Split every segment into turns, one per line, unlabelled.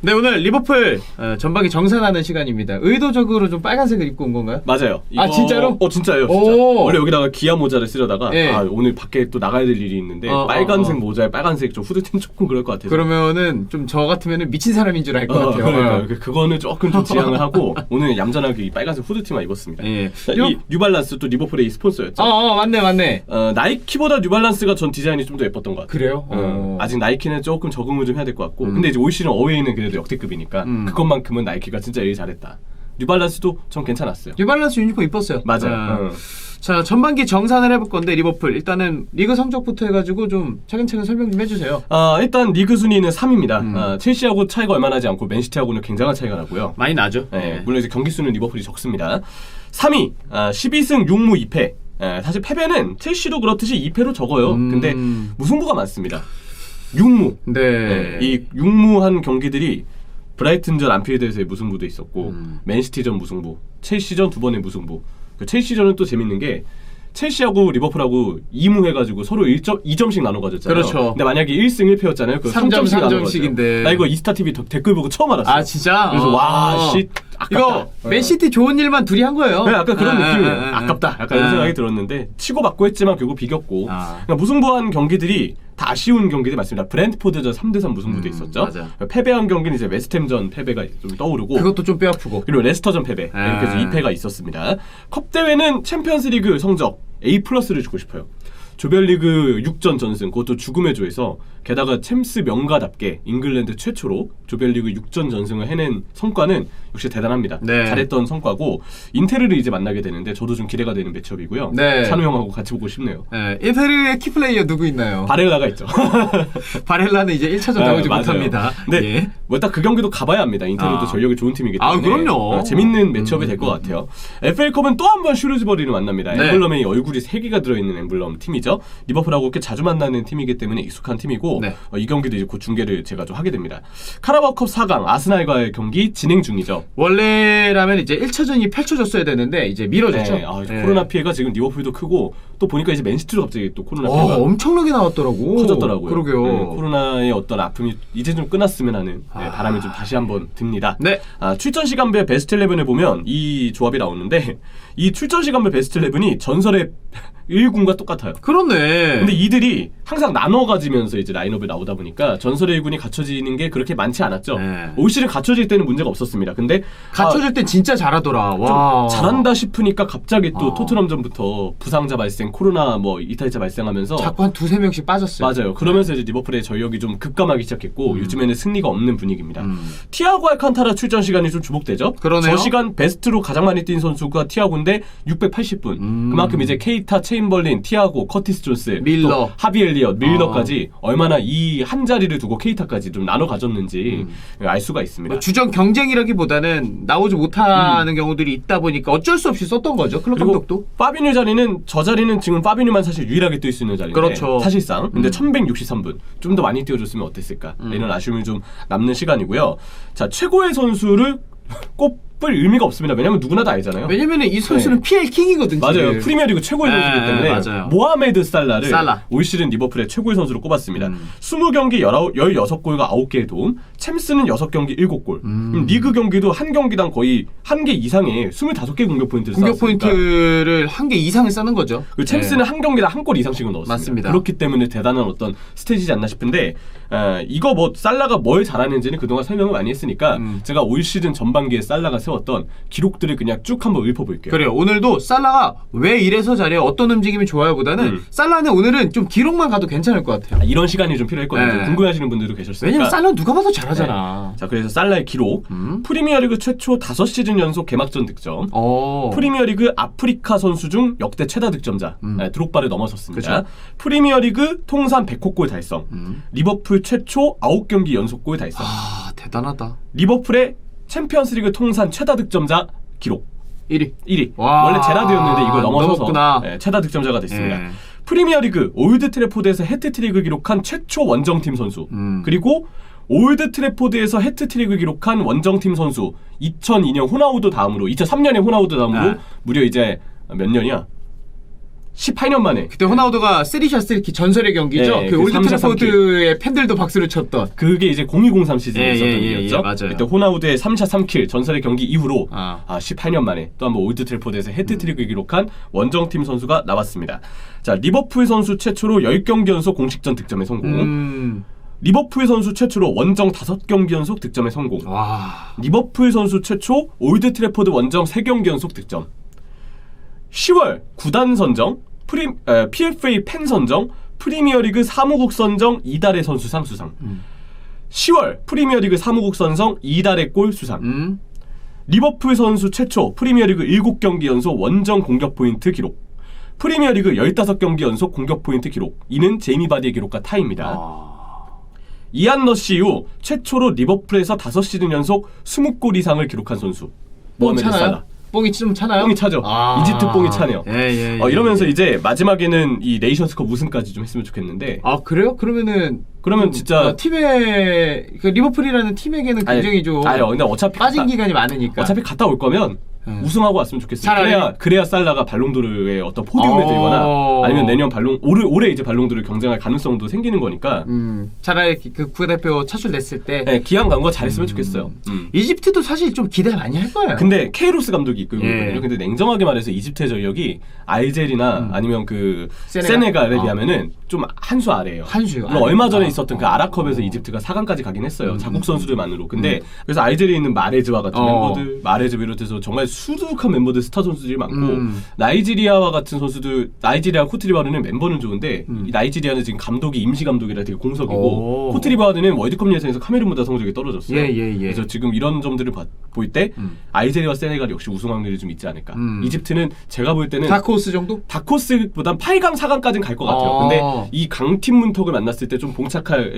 네, 오늘 리버풀 전반기 정산하는 시간입니다. 의도적으로 좀 빨간색을 입고 온 건가요?
맞아요.
아, 진짜로?
진짜요. 진짜. 원래 여기다가 기아 모자를 쓰려다가
예.
오늘 밖에 또 나가야 될 일이 있는데 빨간색 모자에 빨간색 좀 후드티는 조금 그럴 것 같아서.
그러면은 좀 저 같으면은 미친 사람인 줄 알 것 같아요.
그러니까 그거는 조금 좀 지양을 하고 오늘 얌전하게 이 빨간색 후드티만 입었습니다.
예.
자, 이 뉴발란스 또 리버풀의 스폰서였죠.
맞네.
나이키보다 뉴발란스가 전 디자인이 좀 더 예뻤던 것 같아요.
그래요?
아직 나이키는 조금 적응을 좀 해야 될 것 같고 근데 이제 올 시즌 어웨이는 그래도 역대급이니까 그것만큼은 나이키가 진짜 일 잘했다. 뉴발란스도 전 괜찮았어요.
뉴발란스 유니폼 이뻤어요.
맞아요.
자, 전반기 정산을 해볼 건데 리버풀 일단은 리그 성적부터 해가지고 좀 차근차근 설명 좀 해주세요.
일단 리그 순위는 3위입니다. 첼시하고 차이가 얼마 나지 않고 맨시티하고는 굉장한 차이가 나고요.
많이 나죠.
네, 물론 이제 경기 수는 리버풀이 적습니다. 3위 12승 6무 2패. 사실 패배는 첼시도 그렇듯이 2패로 적어요. 근데 무승부가 많습니다. 6무.
네.
이 6무한 경기들이 브라이튼전 안필드에서의 무승부도 있었고 맨시티전 무승부, 첼시전 두 번의 무승부. 그 첼시전은 또 재밌는 게 첼시하고 리버풀하고 2무 해가지고 서로 2점씩 나눠 가졌잖아요.
그렇죠.
근데 만약에 1승 1패였잖아요.
3점씩 나눠 가졌어요.
나 이거 이스타TV 댓글 보고 처음 알았어요.
아, 진짜?
그래서 와, 씨, 아깝다.
이거 맨시티 좋은 일만 둘이 한 거예요.
네, 약간 그런 느낌이에요. 아깝다. 약간 이런 생각이 들었는데 치고받고 했지만 결국 비겼고 그러니까 무승부한 경기들이 다 아쉬운 경기들 맞습니다. 브랜트포드전 3대3 무승부도 있었죠.
맞아.
패배한 경기는 이제 웨스트햄전 패배가 좀 떠오르고
그것도 좀 뼈아프고
그리고 레스터전 패배 이렇게 해서 2패가 있었습니다. 컵 대회는 챔피언스리그 성적 A+를 주고 싶어요. 조별리그 6전 전승, 그것도 죽음의 조에서 게다가 챔스 명가답게 잉글랜드 최초로 조별리그 6전 전승을 해낸 성과는 역시 대단합니다.
네.
잘했던 성과고 인테르를 이제 만나게 되는데 저도 좀 기대가 되는 매치업이고요.
네.
찬우 형하고 같이 보고 싶네요.
네. 인테르의 키플레이어 누구 있나요?
바렐라가 있죠.
바렐라는 이제 1차전 나오지 못합니다.
네.
예.
뭐 딱 그 경기도 가봐야 합니다. 인테르도 전력이 좋은 팀이기 때문에.
그럼요.
재밌는 매치업이 될 것 같아요. FA컵은 또 한 번 슈루즈버리를 만납니다.
네.
엠블럼에 얼굴이 3개가 들어있는 엠블럼 팀이죠. 리버풀하고 꽤 자주 만나는 팀이기 때문에 익숙한 팀이고
네.
이 경기도 이제 곧 중계를 제가 좀 하게 됩니다. 카라바오컵 4강 아스날과의 경기 진행 중이죠.
원래라면 이제 1차전이 펼쳐졌어야 되는데 이제 미뤄졌죠.
네. 코로나 피해가 지금 리버풀도 크고 또 보니까 이제 맨시티도 갑자기 또 코로나 피해가
엄청나게 나왔더라고.
커졌더라고요.
그러게요.
네, 코로나의 어떤 아픔이 이제 좀 끝났으면 하는 바람이 좀 다시 한번 듭니다.
네.
출전 시간별 베스트 11을 보면 이 조합이 나오는데 이 출전 시간별 베스트 11이 전설의 1군과 똑같아요.
그렇네.
근데 이들이 항상 나눠 가지면서 이제 라인업에 나오다 보니까 전설의 1군이 갖춰지는 게 그렇게 많지 않았죠.
네.
올 시즌 갖춰질 때는 문제가 없었습니다. 근데
갖춰질 땐 진짜 잘하더라. 와.
잘한다 싶으니까 갑자기 또 토트넘전부터 부상자 발생, 코로나 뭐 이탈자 발생하면서
자꾸 한 2-3명씩 빠졌어요.
맞아요. 그러면서 이제 리버풀의 전력이 좀 급감하기 시작했고 요즘에는 승리가 없는 분위기입니다. 티아고 알칸타라 출전 시간이 좀 주목되죠.
그러네요.
저 시간 베스트로 가장 많이 뛴 선수가 티아고인데 680분. 그만큼 이제 케이타, 체인벌린, 티아고, 커티스 존스,
밀러,
또 하비 엘리엇, 밀러까지 얼마나 이 한 자리를 두고 케이타까지 좀 나눠 가졌는지 알 수가 있습니다.
뭐 주전 경쟁이라기보다는 나오지 못하는 경우들이 있다 보니까 어쩔 수 없이 썼던 거죠. 클럽 감독도.
파비뉴 자리는 저 자리는 지금 파비뉴만 사실 유일하게 뛸 수 있는 자리인데
그렇죠.
사실상 근데 1163분 좀 더 많이 뛰어줬으면 어땠을까 이런 아쉬움이 좀 남는 시간이고요. 자, 최고의 선수를 꼽을 의미가 없습니다. 왜냐면 누구나 다 알잖아요.
왜냐면 이 선수는 PL 킹이거든.
맞아요.
지금.
프리미어리그 최고의 선수이기 때문에
맞아요.
모하메드 살라를
살라.
올 시즌 리버풀의 최고의 선수로 꼽았습니다. 20경기 16골과 9개의 도움, 챔스는 6경기 7골. 리그 경기도 한 경기당 거의 1개 이상의 25개 공격 포인트를
공격
쌓았으니까.
포인트를 한 개 이상을 쌓는 거죠.
그 챔스는 한 경기당 한 골 이상씩은 넣었습니다.
맞습니다.
그렇기 때문에 대단한 어떤 스탯이지 않나 싶은데 이거 뭐 살라가 뭘 잘하는지는 그동안 설명을 많이 했으니까 제가 올 시즌 전반기에 살라가 세웠던 기록들을 그냥 쭉 한번 읊어볼게요.
그래요. 오늘도 살라가 왜 이래서 잘해 어떤 움직임이 좋아요 보다는 살라는 오늘은 좀 기록만 가도 괜찮을 것 같아요.
이런 시간이 좀 필요했거든요. 궁금해하시는 분들도 계셨으니까.
왜냐면 살라는 누가 봐도 잘하잖아.
자, 그래서 살라의 기록 프리미어리그 최초 5시즌 연속 개막전 득점, 프리미어리그 아프리카 선수 중 역대 최다 득점자 드록바를 넘어섰습니다.
그쵸?
프리미어리그 통산 100호 골 달성, 리버풀 최초 9경기 연속 골 달성,
대단하다.
리버풀의 챔피언스리그 통산 최다 득점자 기록
1위.
원래 제라드였는데 이걸 넘어서서
넘었구나.
최다 득점자가 됐습니다. 프리미어리그 올드 트래포드에서 해트트릭을 기록한 최초 원정팀 선수, 그리고 올드 트래포드에서 해트트릭을 기록한 원정팀 선수 2002년 호나우두 다음으로 2003년에 호나우두 다음으로 무려 이제 몇 년이야? 18년 만에
그때 호나우두가 3샷 이렇게 전설의 경기죠.
네,
그
그
올드
3샷
트래포드의 팬들도 박수를 쳤던.
그게 이제 0203 시즌에 있었던 일이었죠.
맞아요.
그때 호나우드의 3샷 3킬 전설의 경기 이후로
아.
18년 만에 또 한번 올드 트래포드에서 해트트릭을 기록한 원정팀 선수가 나왔습니다. 자, 리버풀 선수 최초로 10경기 연속 공식전 득점에 성공. 리버풀 선수 최초로 원정 5경기 연속 득점에 성공.
와.
리버풀 선수 최초 올드 트래포드 원정 3경기 연속 득점. 10월 구단 선정, PFA 팬 선정, 프리미어리그 사무국 선정 이달의 선수상 수상. 10월 프리미어리그 사무국 선정 이달의 골 수상. 리버풀 선수 최초 프리미어리그 7경기 연속 원정 공격 포인트 기록. 프리미어리그 15경기 연속 공격 포인트 기록. 이는 제이미 바디의 기록과 타입니다. 이안 러시 이후 최초로 리버풀에서 5시즌 연속 20골 이상을 기록한 선수.
뽕
모하메드
차나요?
살라.
뽕이 좀 차나요?
뽕이 차죠. 이집트 뽕이 차네요.
예.
이러면서 이제 마지막에는 이 네이션스컵 우승까지 좀 했으면 좋겠는데.
아 그래요? 그러면
진짜
팀의 그 리버풀이라는 팀에게는 굉장히 좀
근데 어차피
빠진 기간이 많으니까.
어차피 갔다 올 거면 우승하고 왔으면 좋겠어요.
차라리.
그래야 살라가 발롱도르의 어떤 포디움에 들거나 아니면 내년 올해 이제 발롱도르 경쟁할 가능성도 생기는 거니까.
차라리 그 국가대표 차출됐을 때
네, 기왕 간 거 잘했으면 좋겠어요.
이집트도 사실 좀 기대 많이 할 거예요.
근데 케이로스 감독이 이끌고
예.
있거든요. 근데 냉정하게 말해서 이집트의 전력이 알제리나 아니면 그
세네갈?
세네갈에 비하면은 좀 한 수 아래예요.
한 수요?
물론 얼마 전에
아.
있었던 그 아라컵에서 이집트가 4강까지 가긴 했어요. 자국 선수들만으로. 근데 그래서 알제리에 있는 마레즈와 같은 멤버들, 마레즈 비롯해서 정말 수두룩한 멤버들, 스타 선수들이 많고 나이지리아와 같은 선수들, 나이지리아 코트디부아르는 멤버는 좋은데 이 나이지리아는 지금 감독이 임시 감독이라 되게 공석이고
오.
코트디부아르는 월드컵 예선에서 카메룬보다 성적이 떨어졌어요.
예.
그래서 지금 이런 점들을 볼 때 알제리와 세네갈이 역시 우승 확률이 좀 있지 않을까. 이집트는 제가 볼 때는
다크호스 정도?
다코스보단 8강, 4강까지는 갈 것 같아요. 근데 이 강팀 문턱을 만났을 때 좀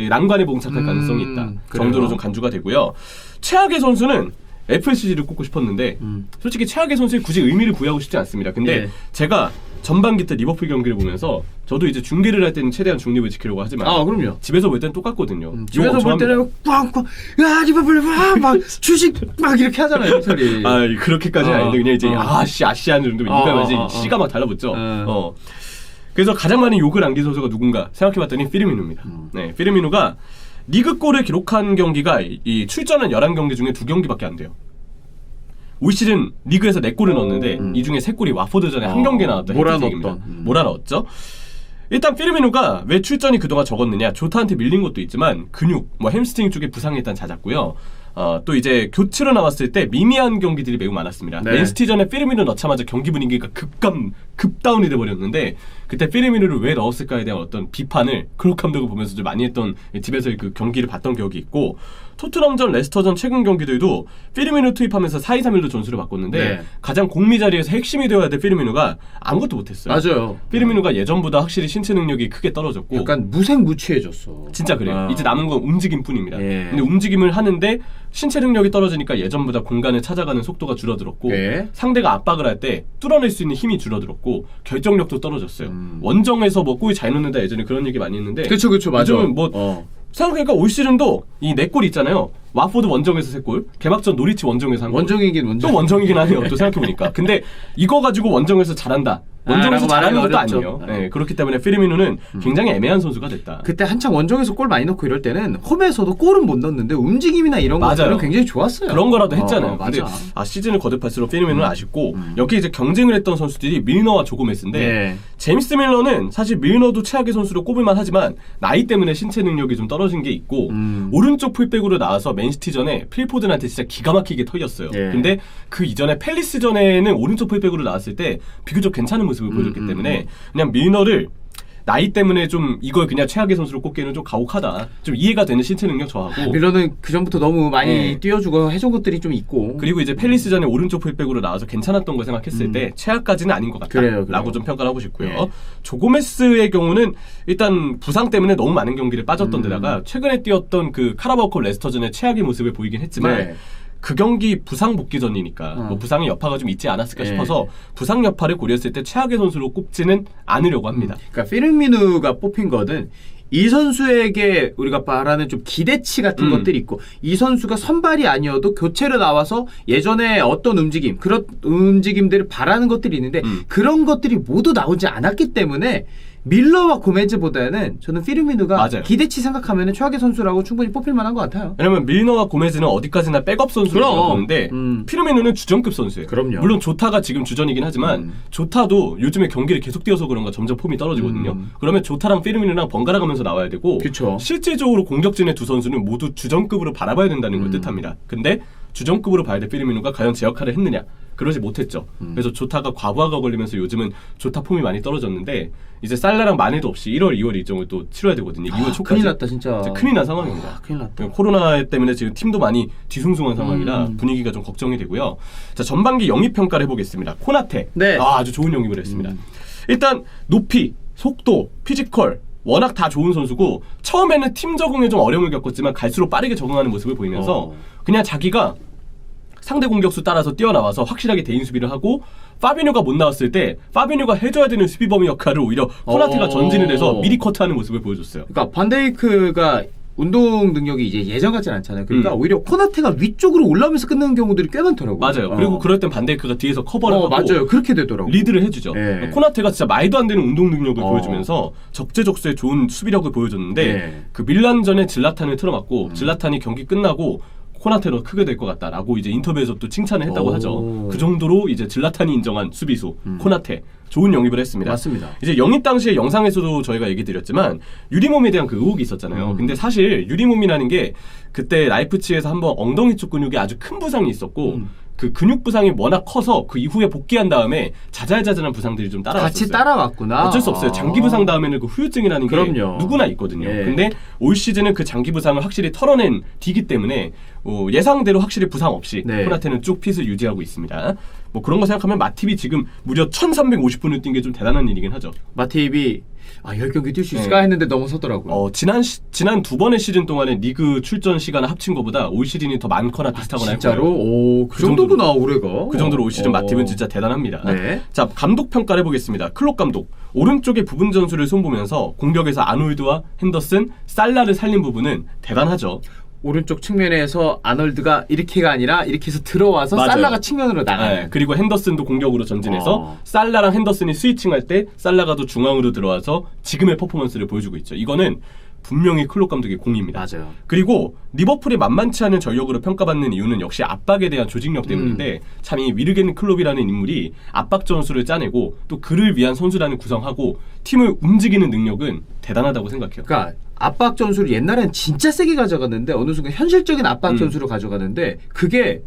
난관에 봉착할 가능성이 있다.
그래요?
정도로 좀 간주가 되고요. 최악의 선수는 FSG를 꼽고 싶었는데 솔직히 최악의 선수에 굳이 의미를 부여하고 싶지 않습니다. 근데
예.
제가 전반기 때 리버풀 경기를 보면서 저도 이제 중계를 할 때는 최대한 중립을 지키려고 하지만
그럼요.
집에서 볼 때는 똑같거든요.
집에서 볼 때는 꽝꽝 야 리버풀 막 주식 막 이렇게 하잖아요 소리.
그렇게까지는 아닌데 그냥 이제 아시안 정도 입에 이제 씨가 막 달라붙죠. 그래서 가장 많은 욕을 남긴 선수가 누군가 생각해봤더니 피르미누입니다. 네, 피르미누가 리그골을 기록한 경기가 이 출전한 11경기 중에 2경기밖에 안 돼요. 올 시즌 리그에서 4골을 넣었는데 이 중에 3골이 와포드전에 한 경기에 나왔던
몰아넣었던.
몰아넣었죠. 일단 피르미누가 왜 출전이 그동안 적었느냐, 조타한테 밀린 것도 있지만 근육, 햄스트링 쪽에 부상이 일단 잦았고요. 또 이제 교체로 나왔을 때 미미한 경기들이 매우 많았습니다.
네.
맨시티전에 피르미누 넣자마자 경기 분위기가 급다운이 돼버렸는데 그때 피르미누를 왜 넣었을까에 대한 어떤 비판을 클롭 감독을 보면서 좀 많이 했던 집에서 그 경기를 봤던 기억이 있고, 토트넘전, 레스터전 최근 경기들도 피르미누 투입하면서 4-2-3-1로 전술을 바꿨는데
네.
가장 공미 자리에서 핵심이 되어야 될 피르미누가 아무것도 못했어요.
맞아요.
피르미누가 예전보다 확실히 신체 능력이 크게 떨어졌고
약간 무색무취해졌어.
진짜 그래요. 이제 남은 건 움직임뿐입니다.
예.
근데 움직임을 하는데 신체 능력이 떨어지니까 예전보다 공간을 찾아가는 속도가 줄어들었고
예.
상대가 압박을 할 때 뚫어낼 수 있는 힘이 줄어들었고 결정력도 떨어졌어요. 원정에서 골 잘 넣는다 예전에 그런 얘기 많이 했는데
그쵸 맞아.
요즘은 생각해보니까 올 시즌도 이 4골 있잖아요. 와포드 원정에서 3골, 개막전 노리치 원정에서 1골.
원정이긴
또 원정이긴 하네요. 또 생각해보니까. 근데 이거 가지고 원정에서 잘한다. 원정에서
라고
잘하는 것도
말하기
아니에요.
어렵죠.
네, 그렇기 때문에 피르미누는 굉장히 애매한 선수가 됐다.
그때 한창 원정에서 골 많이 넣고 이럴 때는 홈에서도 골은 못 넣었는데 움직임이나 이런 것들은 굉장히 좋았어요.
그런 거라도 했잖아요. 근데
맞아.
시즌을 거듭할수록 피르미누는 아쉽고 여기 이제 경쟁을 했던 선수들이 밀너와 조고메스인데
네.
제임스 밀러는 사실 밀너도 최악의 선수로 꼽을만 하지만 나이 때문에 신체 능력이 좀 떨어진 게 있고 오른쪽 풀백으로 나와서 맨시티전에 필포든한테 진짜 기가 막히게 털렸어요.
예.
근데 그 이전에 팰리스전에는 오른쪽 풀백으로 나왔을 때 비교적 괜찮은 모습을 보여줬기 때문에 그냥 밀너를 나이 때문에 좀 이걸 그냥 최악의 선수로 꼽기에는 좀 가혹하다. 좀 이해가 되는 신체 능력 저하고.
밀러는 그 전부터 너무 많이 띄워주고 해준 것들이 좀 있고.
그리고 이제 팰리스전에 오른쪽 풀백으로 나와서 괜찮았던 걸 생각했을 때 최악까지는 아닌 것 같다.
그래요.
라고 좀 평가를 하고 싶고요.
예.
조고메스의 경우는 일단 부상 때문에 너무 많은 경기를 빠졌던 데다가 최근에 뛰었던 그 카라바오컵 레스터전의 최악의 모습을 보이긴 했지만
네.
그 경기 부상 복귀전이니까 뭐 부상의 여파가 좀 있지 않았을까 싶어서 부상 여파를 고려했을 때 최악의 선수로 꼽지는 않으려고 합니다.
그러니까 피르미누가 뽑힌 거는 이 선수에게 우리가 말하는 좀 기대치 같은 것들이 있고 이 선수가 선발이 아니어도 교체로 나와서 예전에 어떤 움직임 그런 움직임들을 바라는 것들이 있는데 그런 것들이 모두 나오지 않았기 때문에 밀러와 고메즈보다는 저는 피르미누가
맞아요.
기대치 생각하면 최악의 선수라고 충분히 뽑힐 만한 것 같아요.
왜냐면 밀너와 고메즈는 어디까지나 백업 선수라고 보는데 피르미누는 주전급 선수예요.
그럼요.
물론 조타가 지금 주전이긴 하지만 조타도 요즘에 경기를 계속 뛰어서 그런가 점점 폼이 떨어지거든요. 그러면 조타랑 피르미누랑 번갈아 가면서 나와야 되고
그쵸.
실질적으로 공격진의 두 선수는 모두 주전급으로 바라봐야 된다는 걸 뜻합니다. 근데 주전급으로 봐야 될 피르미누가 과연 제 역할을 했느냐? 그러지 못했죠. 그래서 조타가 과부하가 걸리면서 요즘은 조타 폼이 많이 떨어졌는데 이제 살라랑 마네도 없이 1월, 2월 일정을 또 치러야 되거든요. 2월 초까지.
큰일 났다 진짜.
큰일 난 상황입니다.
큰일 났다.
코로나 때문에 지금 팀도 많이 뒤숭숭한 상황이라 분위기가 좀 걱정이 되고요. 자, 전반기 영입 평가를 해보겠습니다. 코나테.
네.
아주 좋은 영입을 했습니다. 일단 높이, 속도, 피지컬 워낙 다 좋은 선수고 처음에는 팀 적응에 좀 어려움을 겪었지만 갈수록 빠르게 적응하는 모습을 보이면서 그냥 자기가 상대 공격수 따라서 뛰어나와서 확실하게 대인 수비를 하고 파비뉴가 못 나왔을 때 파비뉴가 해줘야 되는 수비범위 역할을 오히려 코나테가 전진을 해서 미리 커트하는 모습을 보여줬어요.
그러니까 반데이크가 운동 능력이 이제 예전 같진 않잖아요. 그러니까 오히려 코나테가 위쪽으로 올라오면서 끝나는 경우들이 꽤 많더라고요.
맞아요. 그리고 그럴 땐 반데이크가 뒤에서 커버를 하고
맞아요. 그렇게 되더라고요.
리드를 해주죠.
예.
코나테가 진짜 말도 안 되는 운동 능력을 보여주면서 적재적소에 좋은 수비력을 보여줬는데
예.
그 밀란전에 질라탄을 틀어맞고 질라탄이 경기 끝나고 코나테로 크게 될 것 같다라고 이제 인터뷰에서 또 칭찬을 했다고 하죠. 그 정도로 이제 질라탄이 인정한 수비수 코나테 좋은 영입을 했습니다.
맞습니다.
이제 영입 당시에 영상에서도 저희가 얘기 드렸지만 유리몸에 대한 그 의혹이 있었잖아요. 근데 사실 유리몸이라는 게 그때 라이프치히에서 한번 엉덩이 쪽 근육에 아주 큰 부상이 있었고 그 근육 부상이 워낙 커서 그 이후에 복귀한 다음에 자잘자잘한 부상들이 좀 따라왔어요.
같이 따라왔구나.
어쩔 수 없어요. 장기 부상 다음에는 그 후유증이라는 게
그럼요.
누구나 있거든요.
예.
근데 올 시즌은 그 장기 부상을 확실히 털어낸 뒤기 때문에 예상대로 확실히 부상 없이
네.
코나테는 쭉 핏을 유지하고 있습니다. 뭐 그런 거 생각하면 마팁이 지금 무려 1350분을 뛴 게 좀 대단한 일이긴 하죠.
마팁이 10경기 뛸 수 있을까 했는데 넘어섰더라고요.
지난 두 번의 시즌 동안에 리그 출전 시간을 합친 것보다 올 시즌이 더 많거나 비슷하거나 할 거예요.
진짜로? 오, 그 정도구나 올해가.
그 정도로 올 시즌 마팁은 진짜 대단합니다.
네.
자, 감독 평가를 해보겠습니다. 클롭 감독. 오른쪽에 부분 전술을 손보면서 공격에서 아놀드와 핸더슨, 살라를 살린 부분은 대단하죠.
오른쪽 측면에서 아놀드가 이렇게가 아니라 이렇게 해서 들어와서
맞아요.
살라가 측면으로 나가요.
네, 그리고 핸더슨도 공격으로 전진해서 살라랑 핸더슨이 스위칭할 때 살라가 더 중앙으로 들어와서 지금의 퍼포먼스를 보여주고 있죠. 이거는 분명히 클롭 감독의 공입니다.
맞아요.
그리고 리버풀이 만만치 않은 전력으로 평가받는 이유는 역시 압박에 대한 조직력 때문인데 참 이 위르겐 클롭이라는 인물이 압박 전술을 짜내고 또 그를 위한 선수단을 구성하고 팀을 움직이는 능력은 대단하다고 생각해요.
그러니까 압박 전술을 옛날엔 진짜 세게 가져갔는데 어느 순간 현실적인 압박 전술을 가져가는데 그게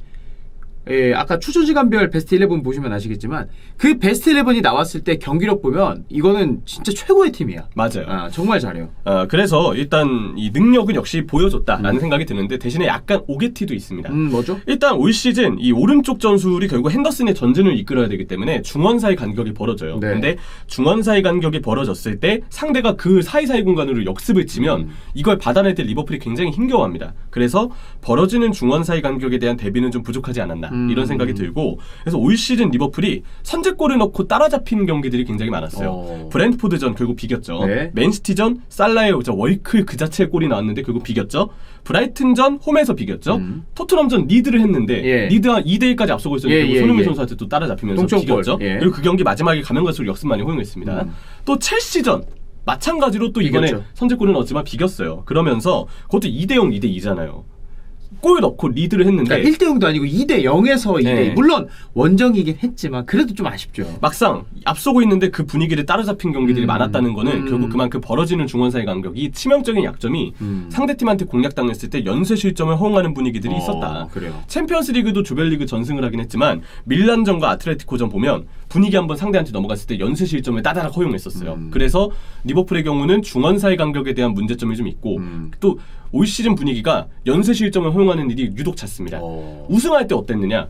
아까 추천시간별 베스트 11 보시면 아시겠지만 그 베스트 11이 나왔을 때 경기력 보면 이거는 진짜 최고의 팀이야.
맞아요.
정말 잘해요.
그래서 일단 이 능력은 역시 보여줬다라는 생각이 드는데 대신에 약간 오게티도 있습니다.
뭐죠?
일단 올 시즌 이 오른쪽 전술이 결국 핸더슨의 전진을 이끌어야 되기 때문에 중원 사이 간격이 벌어져요.
네.
근데 중원 사이 간격이 벌어졌을 때 상대가 그 사이사이 공간으로 역습을 치면 이걸 받아낼 때 리버풀이 굉장히 힘겨워합니다. 그래서 벌어지는 중원 사이 간격에 대한 대비는 좀 부족하지 않았나 이런 생각이 들고 그래서 올 시즌 리버풀이 선제골을 넣고 따라잡힌 경기들이 굉장히 많았어요. 브랜트포드전 결국 비겼죠.
네.
맨시티전 살라의 월클 그 자체의 골이 나왔는데 결국 비겼죠. 브라이튼전 홈에서 비겼죠. 토트넘전 리드를 했는데 리드 한 2대1까지 앞서고 있었는데 손흥민 선수한테 또 따라잡히면서
동점골.
비겼죠. 그리고 그 경기 마지막에 가면 갈수록 역습 많이 허용했습니다. 또 첼시전 마찬가지로 또 이번에
비겼죠.
선제골은 넣었지만 비겼어요. 그러면서 그것도 2대0, 2대2잖아요. 골 넣고 리드를 했는데
그러니까 1대0도 아니고 2대0에서 2대2
네.
물론 원정이긴 했지만 그래도 좀 아쉽죠.
막상 앞서고 있는데 그 분위기를 따라잡힌 경기들이 많았다는 거는 결국 그만큼 벌어지는 중원 사이 간격이 치명적인 약점이 상대팀한테 공략당했을 때 연쇄 실점을 허용하는 분위기들이 있었다.
그래요.
챔피언스 리그도 조별리그 전승을 하긴 했지만 밀란전과 아틀레티코전 보면 분위기 한번 상대한테 넘어갔을 때 연쇄 실점을 따다락 허용했었어요. 그래서 리버풀의 경우는 중원 사이 간격에 대한 문제점이 좀 있고 또 올 시즌 분위기가 연쇄 실점을 허용하는 일이 유독 잦습니다. 우승할 때 어땠느냐?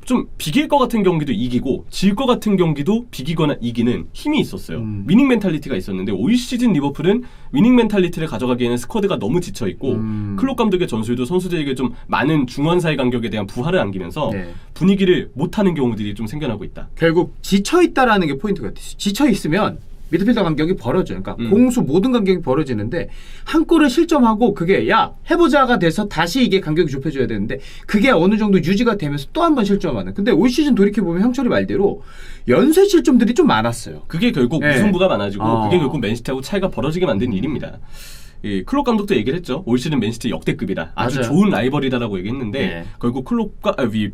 좀 비길 것 같은 경기도 이기고 질 것 같은 경기도 비기거나 이기는 힘이 있었어요. 위닝 멘탈리티가 있었는데 올 시즌 리버풀은 위닝 멘탈리티를 가져가기에는 스쿼드가 너무 지쳐 있고 클롭 감독의 전술도 선수들에게 좀 많은 중원 사이 간격에 대한 부하를 안기면서
네.
분위기를 못하는 경우들이 좀 생겨나고 있다.
결국 지쳐있다라는 게 포인트 같아요. 지쳐있으면 미드필더 간격이 벌어져요. 그러니까 공수 모든 간격이 벌어지는데 한 골을 실점하고 그게 야 해보자가 돼서 다시 이게 간격이 좁혀져야 되는데 그게 어느 정도 유지가 되면서 또 한 번 실점하는. 근데 올 시즌 돌이켜보면 형철이 말대로 연쇄 실점들이 좀 많았어요.
그게 결국
네.
무승부가 많아지고 그게 결국 맨시티하고 차이가 벌어지게 만든 일입니다. 이 클롭 감독도 얘기를 했죠. 올 시즌 맨시티 역대급이다. 아주
맞아요.
좋은 라이벌이다라고 얘기했는데
네.
결국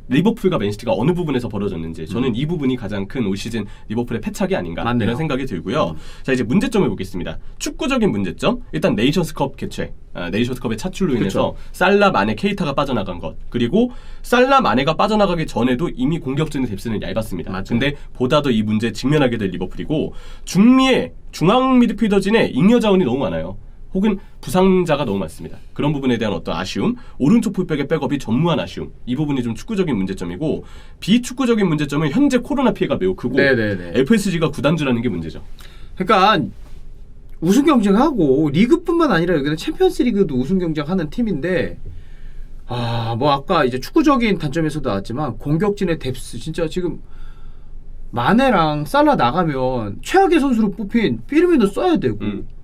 리버풀과 맨시티가 어느 부분에서 벌어졌는지 저는 이 부분이 가장 큰 올 시즌 리버풀의 패착이 아닌가
맞네요.
이런 생각이 들고요. 자 이제 문제점을 보겠습니다. 축구적인 문제점. 일단 네이션스컵 개최. 네이션스컵의 차출로 인해서 살라, 마네, 케이타가 빠져나간 것. 그리고 살라, 마네가 빠져나가기 전에도 이미 공격진의 뎁스는 얇았습니다.
맞아요.
근데 보다 더 이 문제에 직면하게 될 리버풀이고 중미의 중앙 미드필더진에 잉여 자원이 너무 많아요. 혹은 부상자가 너무 많습니다. 그런 부분에 대한 어떤 아쉬움, 오른쪽 풀백의 백업이 전무한 아쉬움, 이 부분이 좀 축구적인 문제점이고 비축구적인 문제점은 현재 코로나 피해가 매우 크고
네네네.
FSG가 구단주라는 게 문제죠.
그러니까 우승 경쟁하고 리그뿐만 아니라 여기는 챔피언스리그도 우승 경쟁하는 팀인데 뭐 아까 이제 축구적인 단점에서도 나왔지만 공격진의 뎁스 진짜 지금 마네랑 살라 나가면 최악의 선수로 뽑힌 피르미노 써야 되고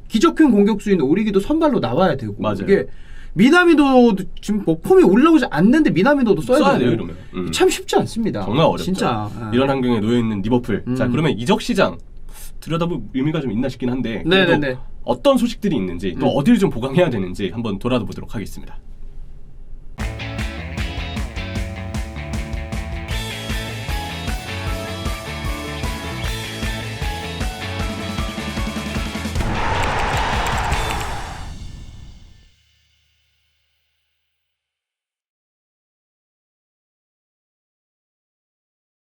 기적형 공격수인 오리기도 선발로 나와야 되고
맞아요.
이게 미나미도 지금 뭐 폼이 올라오지 않는데 미나미도도 써야
돼요,
되고
이러면.
참 쉽지 않습니다.
정말 어렵죠.
진짜
이런 환경에 놓여 있는 리버풀. 자 그러면 이적 시장 들여다볼 의미가 좀 있나 싶긴 한데
네네네.
어떤 소식들이 있는지 또 어딜 좀 보강해야 되는지 한번 돌아보도록 하겠습니다.